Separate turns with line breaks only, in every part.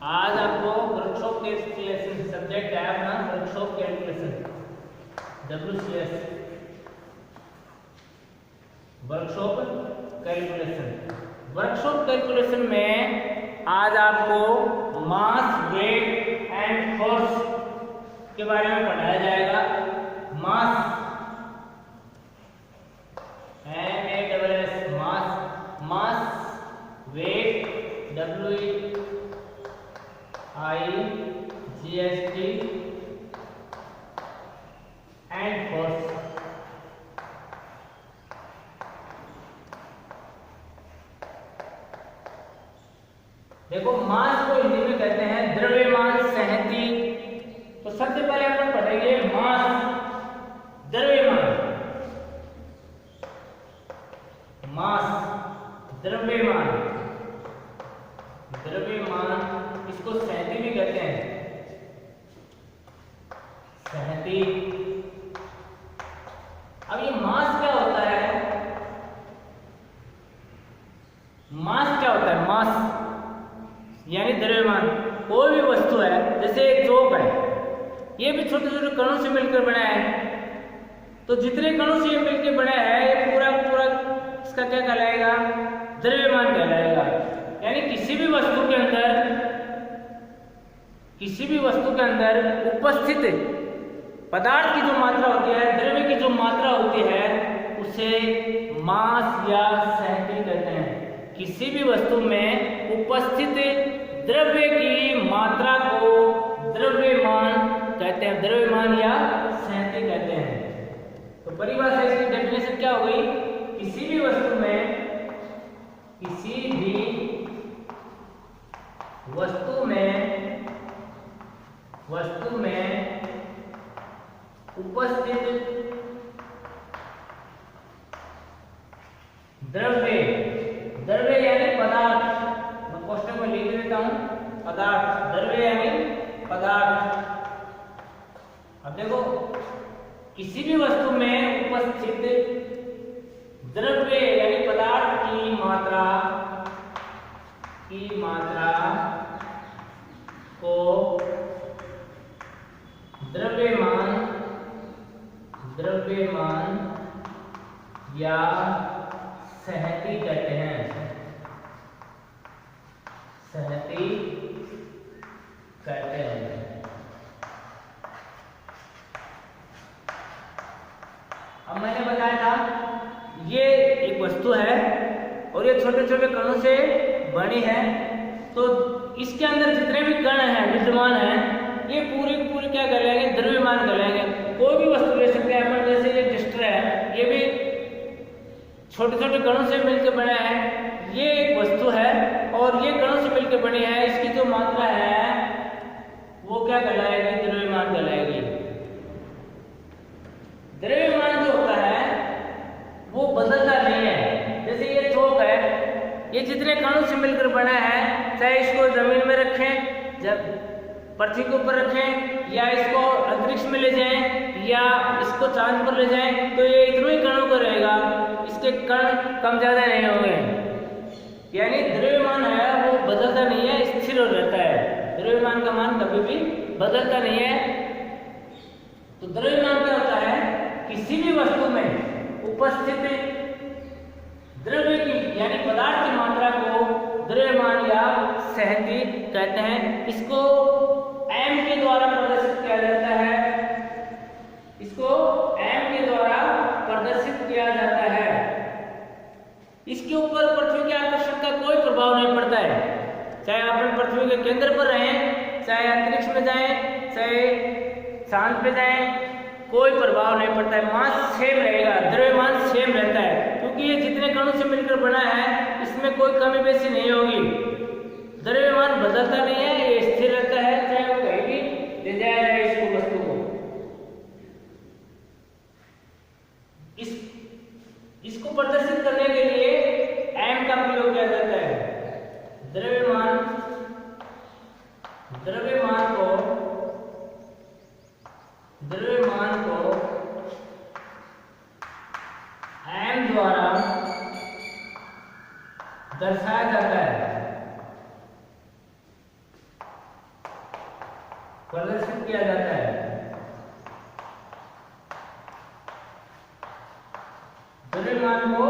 आज आपको workshop calculation subject है अपना workshop calculation WCS workshop calculation में आज आपको मास वेट एंड फोर्स के बारे में पढ़ाया जाएगा। Mass mass weight WEIGHT and force. देखो मास को हिंदी में कहते हैं द्रव्यमान सहती। तो सबसे पहले अपन पढ़ेंगे मास द्रव्यमान। मास द्रव्यमान इसको सहती भी कहते हैं, सहती। अब ये मास क्या होता है? मास क्या होता है? मास यानी द्रव्यमान। कोई भी वस्तु है, जैसे एक चौक है, ये भी छोटे छोटे कणों से मिलकर बना है। तो जितने कणों से ये मिलकर बना है, ये पूरा पूरा इसका क्या कहलाएगा? द्रव्यमान कहलाएगा। यानी किसी भी वस्तु के अंदर उपस्थित पदार्थ की जो मात्रा होती है, द्रव्य की जो मात्रा होती है, उसे मास या सहती कहते हैं। किसी भी वस्तु में उपस्थित द्रव्य की मात्रा को द्रव्यमान कहते हैं, द्रव्यमान या सहती कहते हैं। तो परिभाषा इसकी डेफिनेशन क्या हो गई? किसी भी वस्तु में उपस्थित द्रव्य यानी पदार्थ। मैं क्वेश्चन में लिख देता हूं, पदार्थ। द्रव्य यानी पदार्थ। अब देखो, किसी भी वस्तु में उपस्थित द्रव्य यानी पदार्थ की मात्रा को द्रव्यमान या सहती कहते हैं, सहती कहते हैं। अब मैंने बताया था ये एक वस्तु है और ये छोटे छोटे कणों से बनी है। तो इसके अंदर जितने भी कण हैं, विद्यमान हैं, ये पूरे पूरे क्या कहलाएंगे? द्रव्यमान कहलाएंगे। कोई भी वस्तु ले सकते हैं अपन, जैसे ये डिस्टर है, ये भी छोटे छोटे कणों से मिलकर बना है। ये एक वस्तु है और ये कणों से मिलकर बनी है। इसकी जो मात्रा है वो क्या कहलाएगी? द्रव्यमान कहलाएगी। द्रव्यमान जो होता है वो बदलता नहीं है। जैसे ये चौक है, ये जितने कणों से मिलकर बना है, चाहे इसको जमीन में रखें, जब पृथ्वी के ऊपर रखें, या इसको अंतरिक्ष में ले जाएं, या इसको चांद पर ले जाएं, तो ये इतने ही कणों का रहेगा। इसके कण कम ज्यादा नहीं होंगे। यानी द्रव्यमान है वो बदलता नहीं है, स्थिर रहता है। द्रव्यमान का मान कभी भी बदलता नहीं है। तो द्रव्यमान क्या होता है? किसी भी वस्तु में उपस्थित द्रव्य की यानी पदार्थ की मात्रा को द्रव्यमान या सहती कहते हैं। इसको m के द्वारा प्रदर्शित किया जाता है। इसके ऊपर पृथ्वी के आकर्षण का कोई प्रभाव नहीं पड़ता है। चाहे अपन पृथ्वी के केंद्र पर रहें, चाहे अंतरिक्ष में जाएं, चाहे चांद पे जाएं, कोई प्रभाव नहीं पड़ता है। मास सेम रहेगा, द्रव्यमान सेम रहता है, क्योंकि ये जितने कणों से मिलकर बना है इसमें कोई कमी बेसी नहीं होगी। द्रव्यमान बदलता नहीं है, ये स्थिर रहता है, चाहे वो कहीं भी ले जाया जाए इसको, वस्तु को। इसको प्रदर्शित करने के लिए m का प्रयोग किया जाता है। द्रव्यमान को m द्वारा दर्शाया जाता है। प्रदर्शित किया जाता है। द्रव्यमान को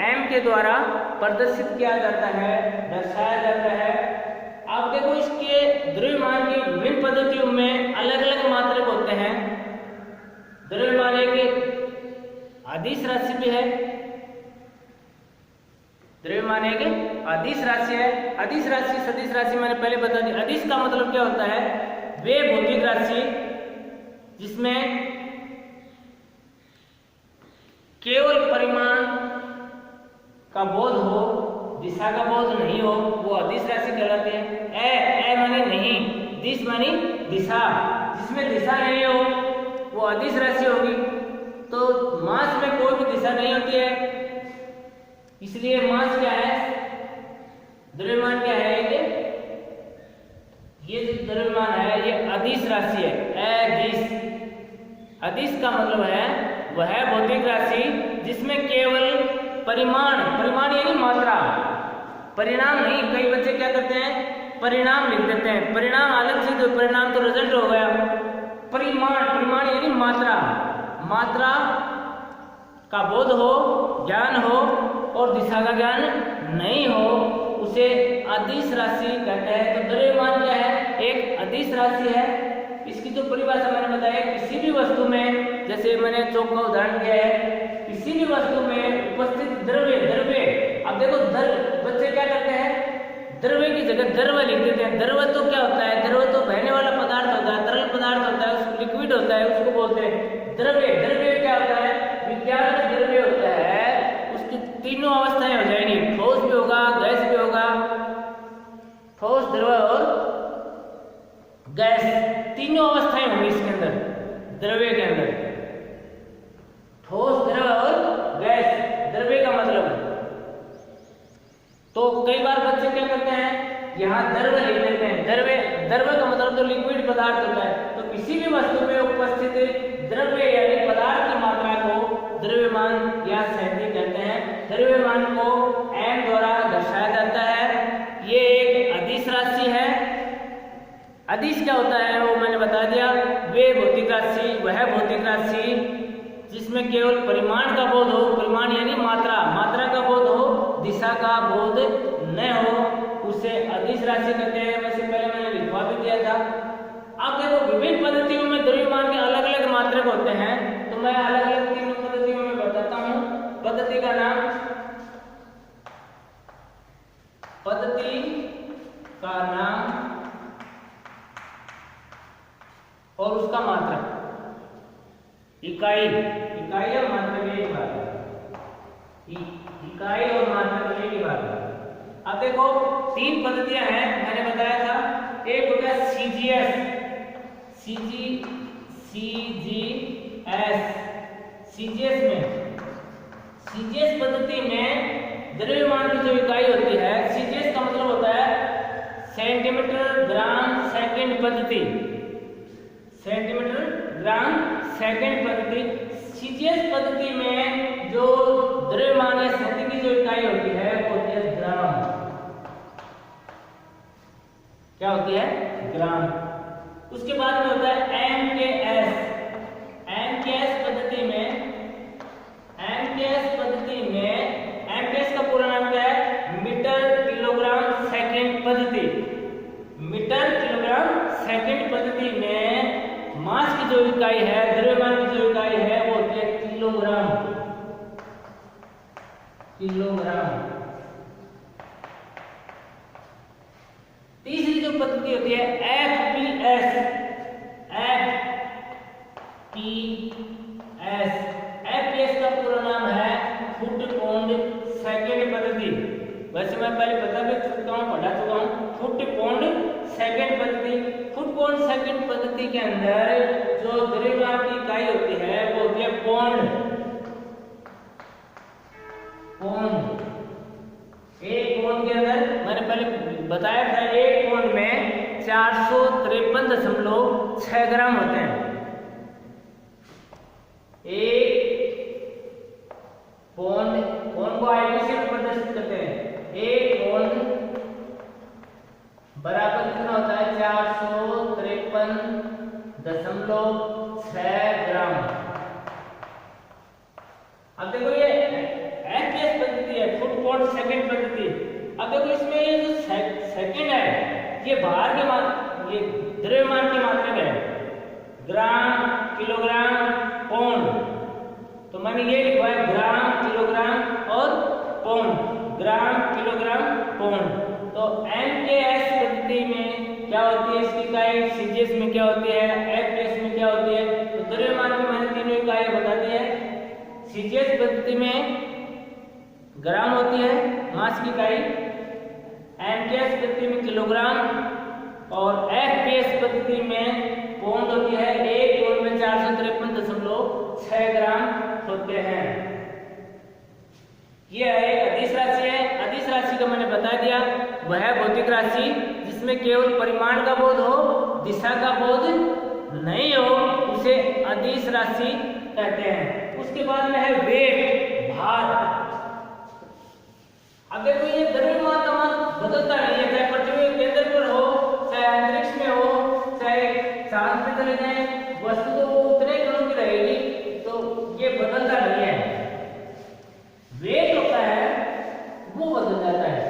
m के द्वारा प्रदर्शित किया जाता है, दर्शाया जाता है। आप देखो इसके द्रव्यमान की विभिन्न पद्धतियों में अलग अलग मात्रक होते हैं। द्रव्यमान एक अदिश राशि भी है, द्रव्यमान एक अदिश राशि है। अदिश राशि सदिश राशि मैंने पहले बता दी। अदिश का मतलब क्या होता है? वे भौतिक राशि जिसमें केवल परिमाण का बोध हो, दिशा का बोध नहीं हो, वो अदिश राशि कहलाते हैं। ए माने नहीं, दिश मानी दिशा, जिसमें दिशा नहीं हो वो अदिश राशि होगी। तो मास में कोई भी दिशा नहीं होती है, इसलिए मास क्या है? द्रव्यमान क्या है? ये जो द्रव्यमान है ये अदिश राशि है। अदिश, अदिश का मतलब है वह भौतिक राशि जिसमें केवल परिमाण यानी मात्रा, परिणाम नहीं। कई बच्चे क्या करते हैं? परिणाम लिख देते हैं। परिणाम अलग चीज है, परिणाम तो रिजल्ट हो गया। परिमाण यानी मात्रा का बोध हो, ज्ञान हो और दिशा का ज्ञान नहीं हो, उसे अदिश राशि कहते हैं। तो द्रव्यमान क्या है? एक अदिश राशि है। इसकी जो परिभाषा मैंने बताया, किसी भी वस्तु में, जैसे मैंने चौक का उदाहरण दिया है, किसी भी वस्तु में उपस्थित द्रव्य, अब देखो बच्चे क्या करते हैं? द्रव्य की जगह द्रव लिख देते हैं। द्रव तो क्या होता है? द्रव तो बहने वाला पदार्थ होता है, तरल पदार्थ होता है, लिक्विड होता है, उसको बोलते हैं द्रव्य। द्रव्य क्या होता है? विज्ञान में द्रव्य होता है, उसकी तीनों अवस्थाएं हो जाएंगी, ठोस भी होगा, गैस भी होगा। ठोस, द्रव और गैस, तीनों अवस्थाएं होंगी इसके अंदर, द्रव्य के अंदर। ठोस, द्रव और गैस, द्रव्य का मतलब। तो कई बार बच्चे क्या करते हैं? यहाँ द्रव लिख देते हैं। द्रव्य का मतलब तो लिक्विड पदार्थ होता है। तो किसी भी वस्तु में उपस्थित द्रव्य यानी पदार्थ की मात्रा को द्रव्यमान या शक्ति कहते हैं। द्रव्यमान को m द्वारा दर्शाया जाता है। ये एक अदिश राशि है। अदिश क्या होता है वो मैंने बता दिया। वे भौतिक राशि, वह भौतिक राशि जिसमें केवल परिमाण का बोध हो, परिमाण यानी मात्रा का बोध हो, दिशा का बोध न हो, उसे अदिश राशि कहते हैं। वैसे पहले मैंने लिखवा भी दिया था। अब देखो विभिन्न पद्धतियों में द्रव्यमान के अलग अलग मात्रक होते हैं, तो मैं अलग अलग तीनों पद्धतियों में बताता हूँ। पद्धति का नाम और उसका मात्रक। इकाई और मात्रक एक बात है। इकाई और मात्रक एक बात है। अब देखो तीन पद्धतियां हैं, मैंने बताया था। एक हो गया सीजीएस पद्धति में द्रव्यमान की जो इकाई होती है, सीजीएस का मतलब होता है सेंटीमीटर ग्राम सेकंड पद्धति। सेंटीमीटर ग्राम सेकंड पद्धति। सीजीएस पद्धति में जो द्रव्यमान या शक्ति की जो इकाई होती है वो होती है ग्राम। क्या होती है? ग्राम। उसके बाद में होता है एमकेएस पद्धति में। एमकेएस का पूरा नाम क्या है? मीटर किलोग्राम सेकंड पद्धति। मीटर किलोग्राम सेकंड पद्धति में मास की जो इकाई है, द्रव्यमान की जो इकाई है वो होती है किलोग्राम। तीसरी जो पद्धति होती है एफपीएस का पूरा नाम है फुट पाउंड सेकंड पद्धति। वैसे मैं पहले बता भी चुका हूँ, पढ़ा चुका हूँ। फुट पाउंड सेकंड पद्धति। फुट पाउंड सेकंड पद्धति के अंदर जो द्रव्यमान की इकाई होती है वो होती है पाउंड। एक पाउंड के अंदर मैंने पहले बताया था, एक पाउंड में 453.6 ग्राम होते हैं। एक पाउंड को आईपीसी में प्रदर्शित करते हैं। एक पाउंड बराबर कितना होता है? 453 0.6 ग्राम। अब देखो ये एफपीएस पद्धति है, फुट पर सेकंड पद्धति। अब देखो इसमें ये जो सेकंड है ये भार के ये द्रव्यमान की मात्रा है, ग्राम, किलोग्राम, पाउंड। तो मैंने ये लिखा है ग्राम, किलोग्राम और पाउंड, ग्राम, किलोग्राम, पाउंड। तो एमकेएस पद्धति में क्या होती है इसकी इकाई, सीजीएस में क्या होती है, एफपीएस में क्या होती है। तो द्रव्यमान की मैंने तीनों इकाइयां बता दी है। सीजीएस पद्धति में ग्राम होती है मास की इकाई, एमकेएस पद्धति में किलोग्राम और एफपीएस पद्धति में पाउंड होती है। एक पाउंड में 453.6 ग्राम होते हैं। यह एक अदिश राशि है। अदिश राशि का मैंने बता दिया, वह भौतिक राशि जिसमें केवल परिमाण का बोध हो, दिशा का बोध नहीं हो, उसे अदिश राशि कहते हैं। उसके बाद में है वेट, भार। अब देखो ये द्रव्यमान का मान बदलता नहीं है, चाहे पृथ्वी के केंद्र पर हो, चाहे अंतरिक्ष में हो, चाहे चांद पे चले जाए, वस्तु तो उतने कणों की रहेगी, तो ये बदलता नहीं है। वेट होता है वो बदल जाता है।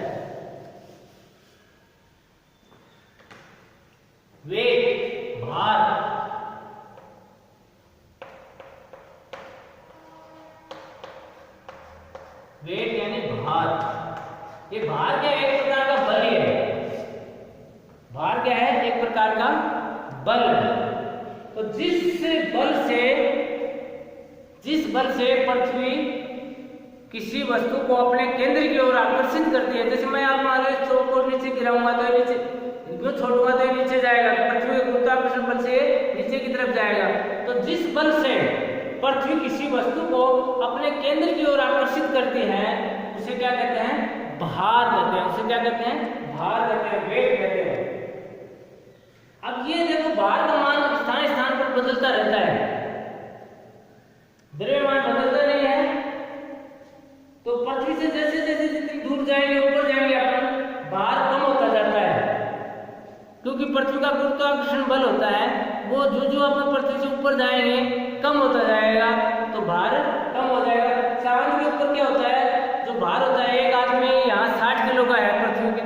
वेट, भार। वेट यानी भार। ये भार क्या है, एक प्रकार का बल है। भार क्या है, एक प्रकार का बल। तो जिस बल से पृथ्वी किसी वस्तु को अपने केंद्र की ओर आकर्षित करती है, जैसे मैं आप मान लो चौक को नीचे गिराऊंगा तो नीचे क्यों छोड़ूंगा तो नीचे जाएगा, पृथ्वी के गुरुत्वाकर्षण बल से नीचे की तरफ जाएगा। तो जिस बल से पृथ्वी किसी वस्तु को अपने केंद्र की ओर आकर्षित करती है उसे क्या कहते हैं, भार कहते हैं। उसे क्या कहते हैं, भार कहते हैं, वेट कहते हैं। अब ये देखो भार का मान स्थान स्थान पर बदलता रहता है, द्रव्यमान बदलता नहीं है। तो पृथ्वी से जैसे जैसे जितनी दूर जाएंगे, ऊपर जाएंगे, अपन भार कम होता जाता है, क्योंकि पृथ्वी का गुरुत्वाकर्षण बल होता है वो जो अपन पृथ्वी से ऊपर जाएंगे कम होता जाएगा, तो भार कम हो जाएगा। चांद के ऊपर क्या होता है, जो भार होता है, एक आदमी यहाँ 60 किलो का है पृथ्वी के,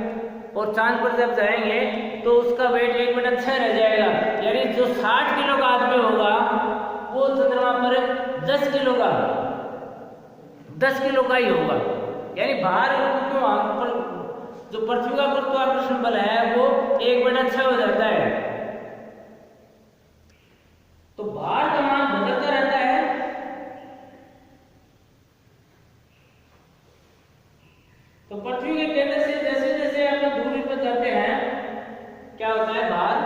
और चांद पर जब जाएंगे तो उसका वेट 1/6 रह जाएगा। यानी जो 60 किलो का आदमी होगा वो चंद्रमा पर 10 किलो का ही होगा। यानी भार पर जो पृथ्वी का गुरुत्वाकर्षण बल है वो 1/6 हो जाता है। तो भार का मान बदलता रहता है। तो पृथ्वी के केंद्र से जैसे जैसे अपन दूरी पर जाते हैं क्या होता है, भार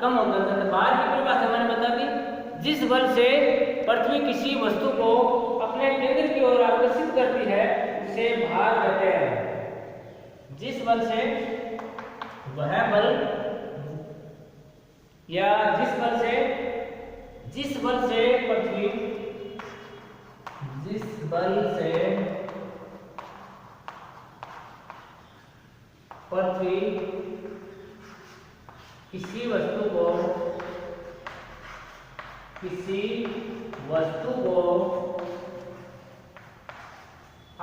कम होता जाता है। भार की परिभाषा मैंने बता दी, जिस बल से पृथ्वी किसी वस्तु को अपने केंद्र की ओर आकर्षित करती है उसे भार कहते हैं। जिस बल से वह बल या जिस बल से पृथ्वी किसी वस्तु को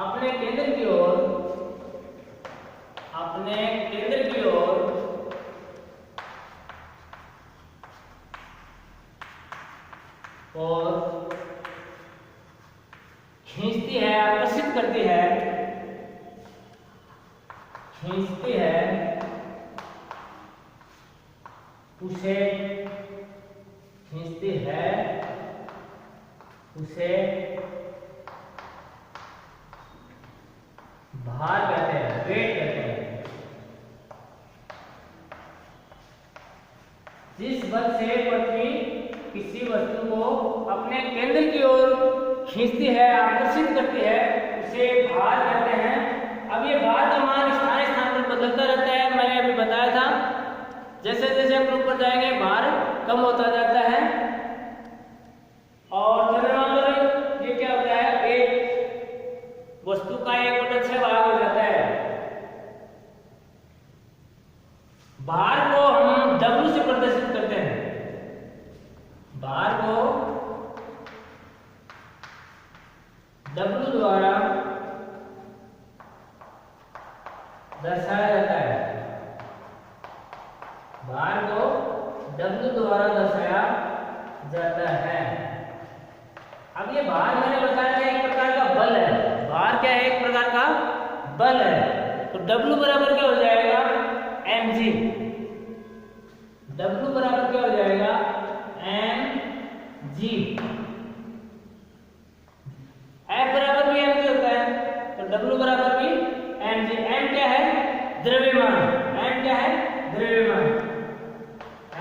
अपने केंद्र की ओर और खींचती है, आकर्षित करती है, उसे भार कहते हैं, वेट कहते हैं। जिस बल से पृथ्वी किसी वस्तु को अपने केंद्र की ओर खींचती है, आकर्षित करती है, उसे भार कहते हैं। अब ये भार का मान स्थान स्थान पर बदलता रहता है। मैंने अभी बताया था, जैसे जैसे हम ऊपर जाएंगे भार कम होता जाता है। और चंद्रमा पर ये क्या होता है, एक वस्तु का 1/6 भाग हो जाता है। भार को हम W से प्रदर्शित करते हैं। भार को W द्वारा दर्शाया जाता है। भार को W द्वारा दर्शाया जाता है। अब ये भार मैंने बताया था एक प्रकार का बल है। भार क्या है? एक प्रकार का बल है। तो W बराबर क्या हो जाएगा? mg। W बराबर क्या हो जाएगा? mg। F बराबर भी mg होता है, तो W बराबर भी mg। m क्या है? द्रव्यमान। m क्या है? द्रव्यमान।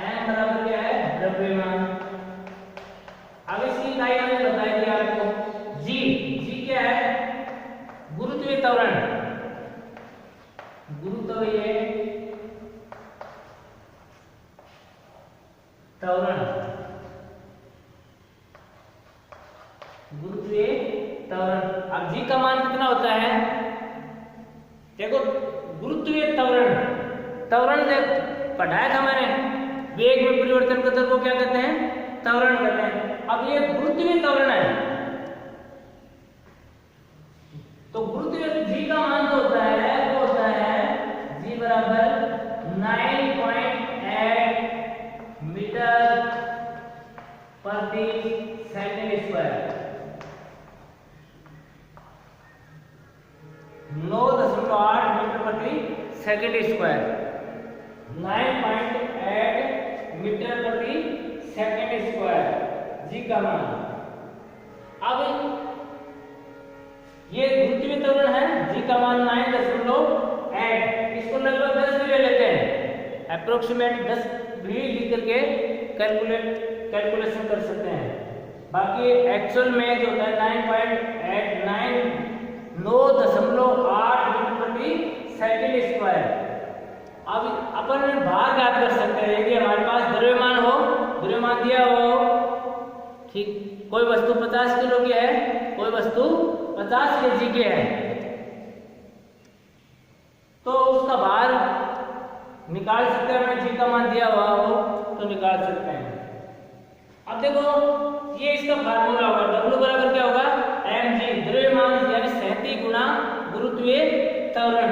m बराबर क्या है? द्रव्यमान। अब इसकी इकाई मैंने बताई थी आपको g। g क्या है? गुरुत्वीय त्वरण। गुरुत्वीय त्वरण। गुरुत्वीय त्वरण। अब g का मान कितना होता है? देखो, गुरुत्वीय त्वरण, त्वरण पढ़ाया था मैंने, वेग में परिवर्तन का दर को क्या कहते हैं? त्वरण कहते हैं। अब ये गुरुत्वीय त्वरण है, तो गुरुत्वीय g का मान जो होता है वो होता है g बराबर 9.8 मीटर प्रति सेकंड स्क्वायर। 9.8 मीटर प्रति सेकंड स्क्वायर। 9.8 मीटर प्रति सेकंड स्क्वायर जी का मान। अब ये गुरुत्वीय त्वरण है, जी का मान 9.8। इसको लगभग 10 भी ले लेते हैं, अप्रोक्सीमेट 10 भी लिख करके कैलकुलेशन कर सकते हैं। बाकी एक्चुअल में जो होता है 9.8 मीटर प्रति सेकंड स्क्वायर। अब अपन भार ज्ञात कर सकते हैं। यदि हमारे पास द्रव्यमान हो, द्रव्यमान दिया हो, ठीक, कोई वस्तु 50 किलो की है, कोई वस्तु 50 केजी की है, तो उसका भार निकाल सकते हैं। हमें जी का मान दिया हुआ हो तो निकाल सकते हैं। अब देखो, ये इसका फार्मूला होगा, W बराबर क्या होगा? mg। द्रव्यमान यानी 37 गुना गुरुत्वीय त्वरण।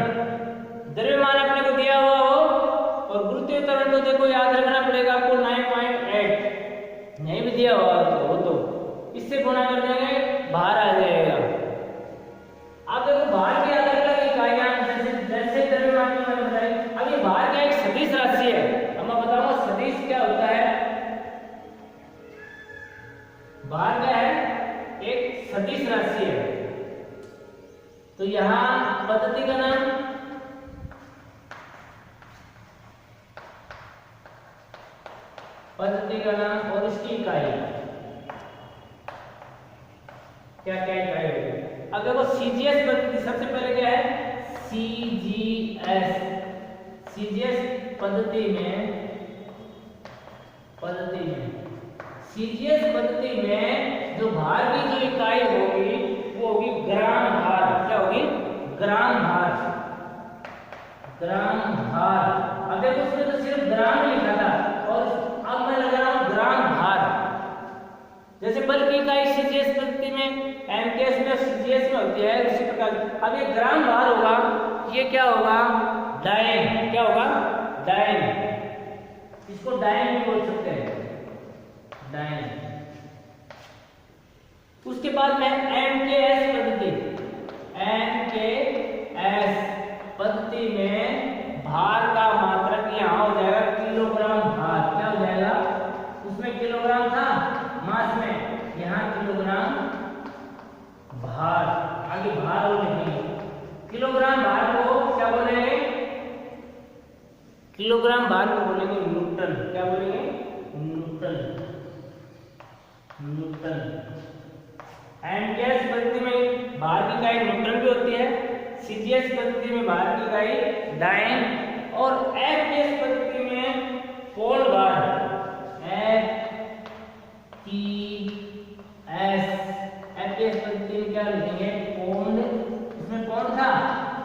द्रव्यमान अपने को दिया हुआ हो और गुरुत्वीय त्वरण तो देखो याद रखना पड़ेगा आपको 9.8। नहीं भी दिया हुआ हो तो इससे गुणा कर देंगे, भार आ जाएगा। अब देखो, भार की अलग अलग इकाइयां जैसे द्रव्यमान की मैंने बताई। अब ये भार क्या एक सदिश राशि है। अब मैं बताऊंगा सदिश क्या होता है। भार क्या है? एक सदिश राशि है। तो यहां पद्धति का नाम और इसकी इकाई क्या क्या इकाई होगी। अब देखो, सीजीएस पद्धति सबसे पहले क्या है? सीजीएस पद्धति में जो भार की जो इकाई होगी वो होगी ग्राम भार। क्या होगी? ग्राम भार। अब देखो, उसमें तो सिर्फ ग्राम ही लिखा था और अब मैं लगा रहा हूं ग्राम भार। जैसे बल की इकाई सीजीएस पद्धति में एमकेएस में सीजीएस में होती है, उसी प्रकार अब ये ग्राम भार होगा। ये क्या होगा? डायन। क्या होगा? डायन। इसको डायन भी बोल सकते हैं, डायन। उसके बाद में एमकेएस पद्धति में भार का मात्रक यहाँ हो जाएगा किलोग्राम भार। क्या हो जाएगा? उसमें किलोग्राम था मास में, यहाँ किलोग्राम भार। आगे भार और लिखेंगे। किलोग्राम भार को क्या बोलेंगे? किलोग्राम भार को बोलेंगे न्यूटन। क्या बोलेंगे? न्यूटन। एमकेएस पद्धति में भार की इकाई न्यूटन भी होती है, सीजीएस पद्धति में भार की इकाई डायन, और एफकेएस पद्धति में पौंड भार। एफकेएस पद्धति में क्या लिखेंगे? पौंड। इसमें पौंड था,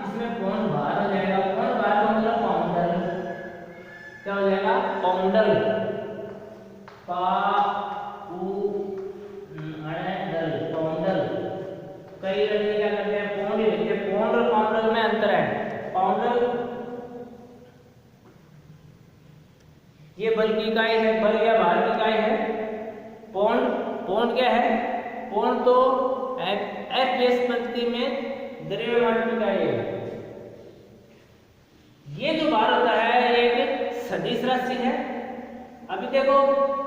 इसमें पौंड भार हो जाएगा। पौंड भार का मतलब पाउंडल। क्या हो जाएगा? पाउंडल। ये बल की इकाई है, बल या भार की इकाई है। पौंड, पौंड क्या है? पौंड तो FPS प्रति में द्रव्यमान की इकाई है। ये जो भार होता है एक सदिश राशि है। अभी देखो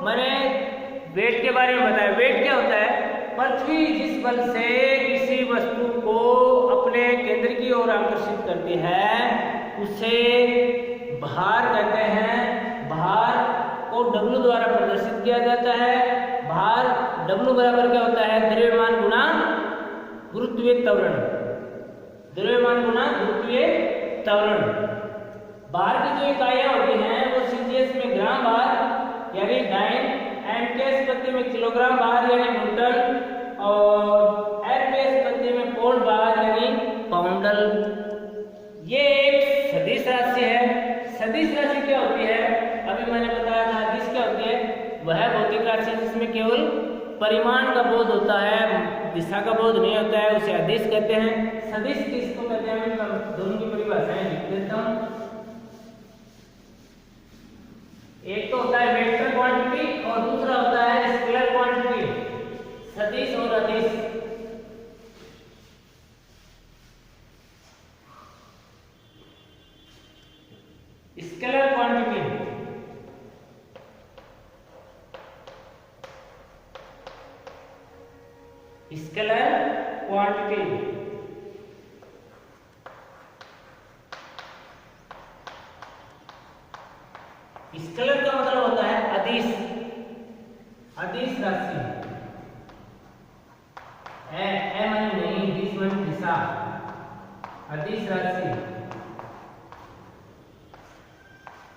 मैंने वेट के बारे में बताया। वेट क्या होता है? पृथ्वी जिस बल से किसी वस्तु को अपने केंद्र की ओर आकर्षित करती है उसे भार कहते हैं। भार को W द्वारा प्रदर्शित किया जाता है। भार W बराबर क्या होता है? द्रव्यमान गुना गुरुत्वीय त्वरण। द्रव्यमान गुना गुरुत्वीय त्वरण। भार की जो इकाइयां होती हैं वो CGS में ग्राम भार यानी डाइन, MKS प्रति में किलोग्राम भार यानी न्यूटन और FPS प्रति में पौंड भार यानी पाउंडल। ये एक सदिश राशि है। सदिश राशि क्या होती है? अभी मैंने बताया था अदिश क्या होती है? वह भौतिक राशि जिसमें केवल परिमाण का बोध होता है, दिशा का बोध नहीं होता है, उसे अदिश कहते हैं। सदिश किसको कहते हैं? मैं दोनों की परिभाषाएं लिख देता हूं। एक तो होता है वेक्टर क्वांटिटी और दूसरा होता है स्केलर क्वांटिटी। सदिश और अदिश। Scalar quantity, scalar quantity. Scalar का मतलब होता है अदिश, अदिश राशि। नहीं, दिशा। अदिश राशि,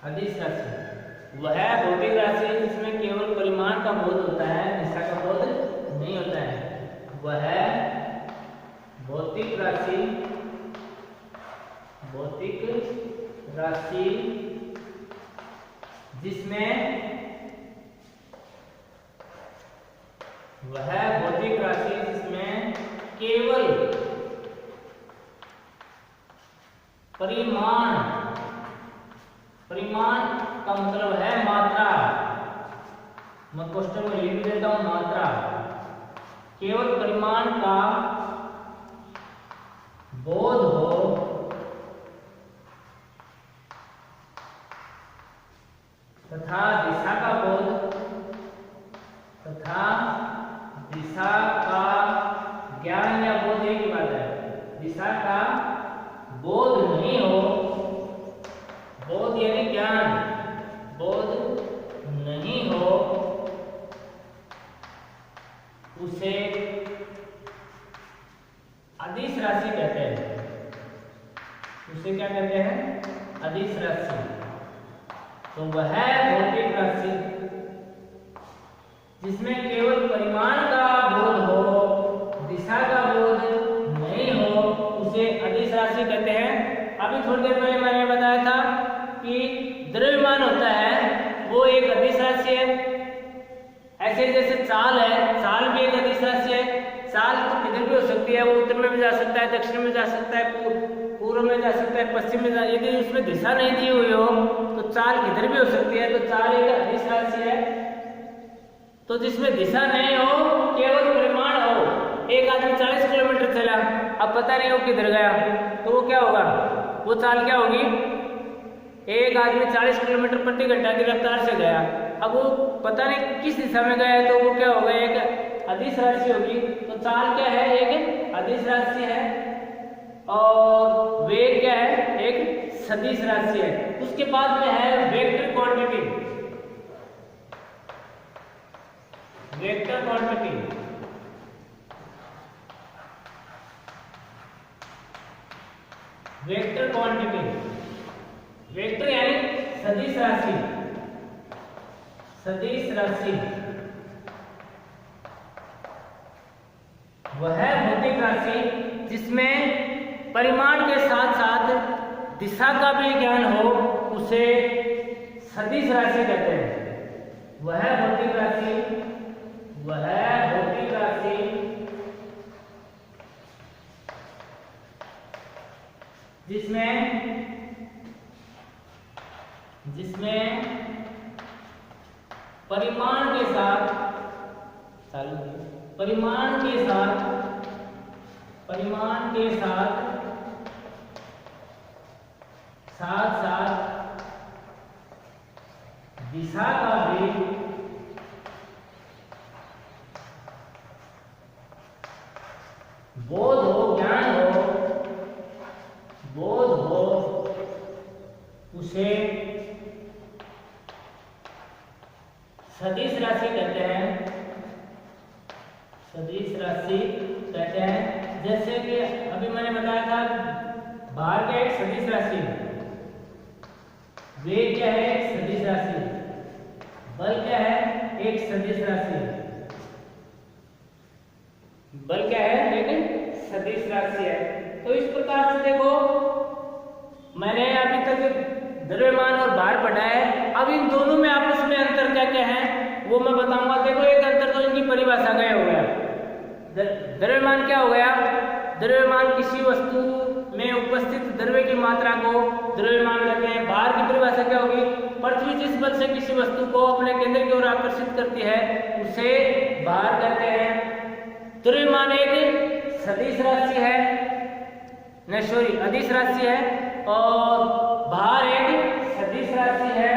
अदिश राशि वह भौतिक राशि जिसमें केवल परिमाण का बोध होता है, दिशा का बोध नहीं होता है। वह भौतिक राशि, भौतिक राशि जिसमें केवल परिमाण, परिमाण का मतलब है मात्रा। मैं क्वेश्चन में लिख देता हूं मात्रा। केवल परिमाण का बोध हो तथा दिशा का बोध, तथा दिशा का ज्ञान या बोध एक ही बात है। दिशा का बोध नहीं हो, बोध यानी ज्ञान, बोध नहीं हो उसे अदिश राशि कहते हैं। उसे क्या कहते हैं? अदिश राशि। तो वह भौतिक राशि जिसमें केवल परिमाण का बोध हो, दिशा का बोध नहीं हो उसे अदिश राशि कहते हैं। अभी थोड़ी देर पहले मैंने बताया था कि द्रव्यमान होता है वो एक अदिश राशि है। ऐसे जैसे चाल है, चाल भी एक अदिश राशि है। चाल तो किधर भी हो सकती है, वो उत्तर में भी जा सकता है, दक्षिण में जा सकता है, पूर्व में जा सकता है, पश्चिम में जा। यदि उसमें दिशा नहीं दी हुई हो तो चाल किधर भी हो सकती है। तो चाल एक अदिश राशि है। तो जिसमें दिशा नहीं हो, केवल परिमाण हो। एक आदमी 40 किलोमीटर चला, अब पता नहीं वो किधर गया, तो वो क्या होगा? वो चाल क्या होगी? एक आदमी 40 किलोमीटर प्रति घंटा की रफ्तार से गया, अब वो पता नहीं किस दिशा में गया है, तो वो क्या होगा? एक अदिश राशि होगी। तो चाल क्या है? एक अदिश राशि है। और वेग क्या है? एक सदिश राशि है। उसके बाद में है vector quantity. Vector quantity, vector quantity, vector यानी सदिश राशि, सदिश राशि वह भौतिक राशि जिसमें परिमाण के साथ साथ दिशा का भी ज्ञान हो उसे सदिश राशि कहते हैं। वह भौतिक राशि, वह भौतिक राशि जिसमें परिमाण के साथ साथ दिशा का भी बोध हो, ज्ञान हो, उसे सदिश राशि कहते हैं। जैसे कि अभी मैंने बताया था, भार क्या है? एक सदिश राशि। वेग क्या है? एक सदिश राशि। बल क्या है? एक सदिश राशि। बल क्या है? एक सदिश राशि है। तो इस प्रकार से देखो, मैंने अभी तक द्रव्यमान और भार पढ़ा है। अब इन दोनों में आपस में अंतर क्या क्या है वो मैं बताऊंगा। देखो, एक अंतर तो इनकी परिभाषा का हो गया। द्रव्यमान क्या हो गया? द्रव्यमान किसी वस्तु में उपस्थित द्रव्य की मात्रा को द्रव्यमान कहते हैं। भार की परिभाषा क्या होगी? पृथ्वी जिस बल से किसी वस्तु को अपने केंद्र की ओर आकर्षित करती है उसे भार कहते हैं। द्रव्यमान एक सदिश राशि है, अदिश राशि है, और भार एक सदिश राशि है।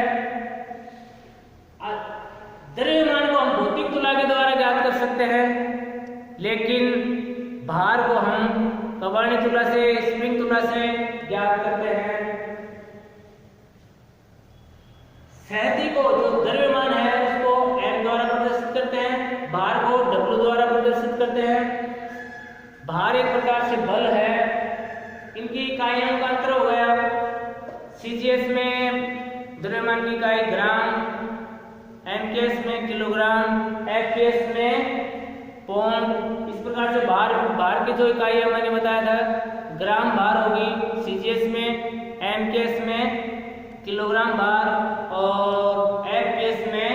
द्रव्यमान को हम भौतिक तुला के द्वारा ज्ञात कर सकते हैं, लेकिन भार को हम कबाड़ी तुला से, स्प्रिंग तुला से ज्ञात करते हैं। सहती को, जो द्रव्यमान है, उसको m द्वारा प्रदर्शित करते हैं, भार को w द्वारा प्रदर्शित करते हैं। भार एक प्रकार से बल है। इनकी इकाइयों का अंतर हो गया। सीजीएस में द्रव्यमान की इकाई ग्राम, एमकेएस में किलोग्राम, एफपीएस में पौंड। इस प्रकार से भार की जो इकाई है मैंने बताया था, ग्राम भार होगी सीजीएस में, एमकेएस में किलोग्राम भार, और एफपीएस में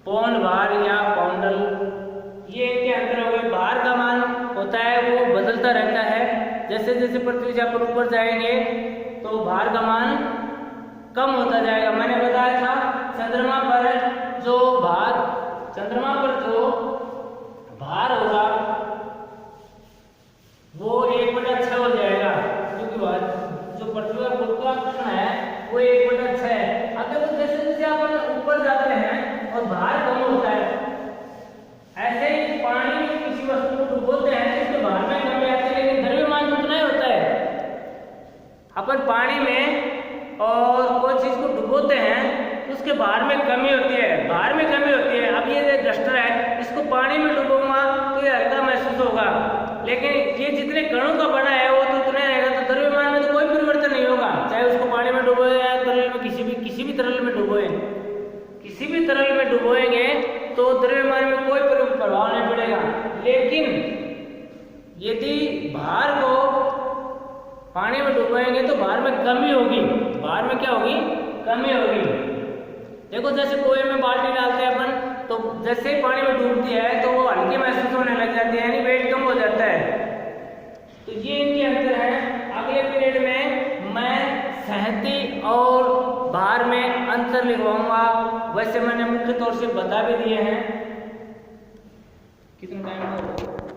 पौंड भार या पाउंडल। ये इनके अंतर हो गए। भार का मान होता है वो बदलता रहता है। जैसे जैसे पृथ्वी से अपन ऊपर जाएंगे तो भार का मान कम होता जाएगा। मैंने बताया था चंद्रमा पर जो भार होगा वो 1/6 हो जाएगा, क्योंकि जो पृथ्वी का गुरुत्वाकर्षण है वो 1/6 है। अब देखो, जैसे जैसे अपन ऊपर जाते हैं और भार कम होता है, ऐसे ही पानी में किसी वस्तु को डुबोते हैं तो उसके भार में कमी आती है, लेकिन द्रव्यमान उतना ही होता है। अपन पानी में और कोई चीज को डुबोते हैं उसके भार में कमी होती है, अब ये डस्टर है, इसको पानी में डुबोऊंगा तो ये हल्का महसूस होगा, लेकिन ये जितने कणों का बना है वो तो उतना रहेगा। तो द्रव्यमान में तो कोई परिवर्तन नहीं होगा, चाहे उसको पानी में डुबोए या तरल में, किसी भी तरल में डुबोए, किसी भी तरल में डुबोएंगे तो द्रव्यमान में कोई प्रभाव नहीं पड़ेगा। लेकिन यदि भार को पानी में डुबोएंगे तो भार में कमी होगी। भार में क्या होगी? कमी होगी। देखो, जैसे कुएं में बाल्टी डालते हैं अपन, तो जैसे ही पानी में डूबती है तो वो हल्की महसूस होने लग जाती है, यानी वेट कम हो जाता है। तो ये इनके अंतर है। अगले पीरियड में मैं सहती और भार में अंतर लिखवाऊंगा। वैसे मैंने मुख्य तौर से बता भी दिए हैं।